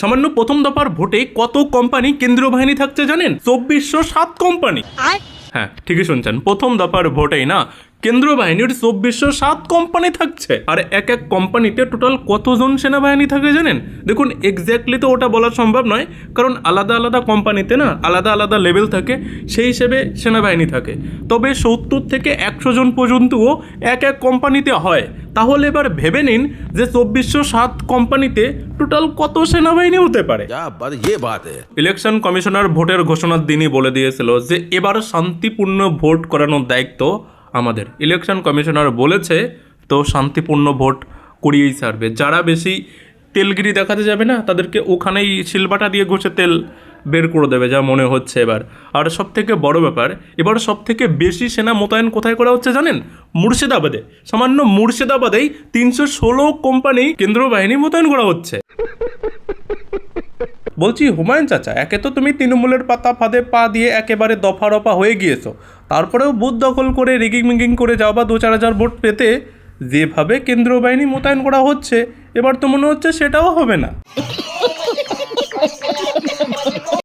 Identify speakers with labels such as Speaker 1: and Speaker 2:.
Speaker 1: সামান্য প্রথম দফার ভোটে কত কোম্পানি কেন্দ্রীয় বাহিনী থাকছে জানেন? 2407 কোম্পানি। হ্যাঁ, ঠিকই শুনছেন, প্রথম দফার ভোটেই না কেন্দ্রীয় বাহিনীর 2407 কোম্পানি থাকছে। আর এক এক কোম্পানিতে টোটাল কতজন সেনাবাহিনী থাকে জানেন? দেখুন, এক্স্যাক্টলি তো ওটা বলা সম্ভব নয়, কারণ আলাদা আলাদা কোম্পানিতে না আলাদা আলাদা লেভেল থাকে, সেই হিসেবে সেনাবাহিনী থাকে। তবে 70 থেকে 100 জন পর্যন্তও এক এক কোম্পানিতে হয়। তাহলে এবার ভেবে নিন যে 2407 কোম্পানিতে টোটাল কত সেনাবাহিনী হতে পারে। ইলেকশন কমিশনার ভোটের ঘোষণার দিনই বলে দিয়েছিল যে এবার শান্তিপূর্ণ ভোট করানোর দায়িত্ব আমাদের। ইলেকশন কমিশনার বলেছে তো শান্তিপূর্ণ ভোট করিয়েই ছাড়বে। যারা বেশি তেলগিরি দেখাতে যাবে না তাদেরকে ওখানেই শিলবাটা দিয়ে ঘষে তেল বের করে দেবে, যা মনে হচ্ছে এবার। আর সব থেকে বড় ব্যাপার, এবার সব থেকে বেশি সেনা মোতায়েন কোথায় করা হচ্ছে জানেন? মুর্শিদাবাদে। সামান্য মুর্শিদাবাদেই 316 কোম্পানি কেন্দ্রীয় বাহিনী মোতায়েন করা হচ্ছে। বলছি হুমায়ুন চাচা, একে তো তুমি তৃণমূলের পাতা ফাঁদে পা দিয়ে একেবারে দফা রফা হয়ে গিয়েছো, তারপরেও বুথ দখল করে রিগিং মিগিং করে যাও বা 2-4 হাজার ভোট পেতে যেভাবে কেন্দ্রীয় বাহিনী মোতায়েন করা হচ্ছে, এবার তো মনে হচ্ছে সেটাও হবে না।